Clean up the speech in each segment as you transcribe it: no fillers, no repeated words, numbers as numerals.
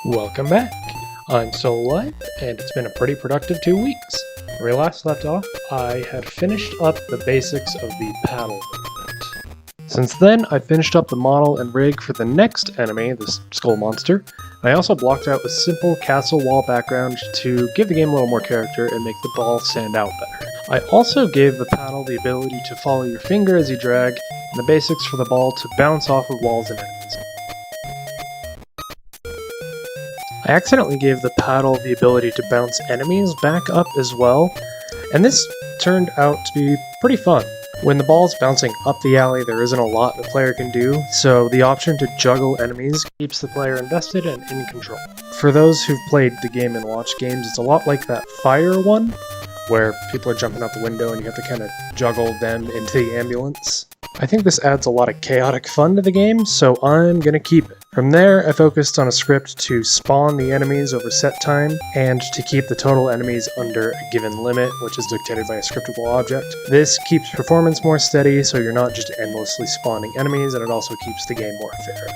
Welcome back. I'm still alive, and it's been a pretty productive 2 weeks. Where we last left off, I had finished up the basics of the paddle movement. Since then, I finished up the model and rig for the next enemy, this skull monster. I also blocked out a simple castle wall background to give the game a little more character and make the ball stand out better. I also gave the paddle the ability to follow your finger as you drag, and the basics for the ball to bounce off of walls and enemies. I accidentally gave the paddle the ability to bounce enemies back up as well, and this turned out to be pretty fun. When the ball's bouncing up the alley, there isn't a lot the player can do, so the option to juggle enemies keeps the player invested and in control. For those who've played the game and watched games, it's a lot like that fire one, where people are jumping out the window and you have to kind of juggle them into the ambulance. I think this adds a lot of chaotic fun to the game, so I'm gonna keep it. From there, I focused on a script to spawn the enemies over set time, and to keep the total enemies under a given limit, which is dictated by a scriptable object. This keeps performance more steady, so you're not just endlessly spawning enemies, and it also keeps the game more fair.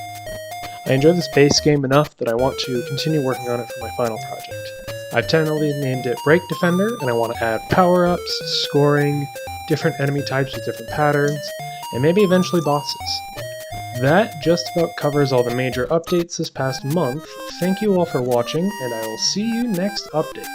I enjoy this base game enough that I want to continue working on it for my final project. I've tentatively named it Break Defender, and I want to add power-ups, scoring, different enemy types with different patterns, and maybe eventually bosses. That just about covers all the major updates this past month. Thank you all for watching, and I will see you next update.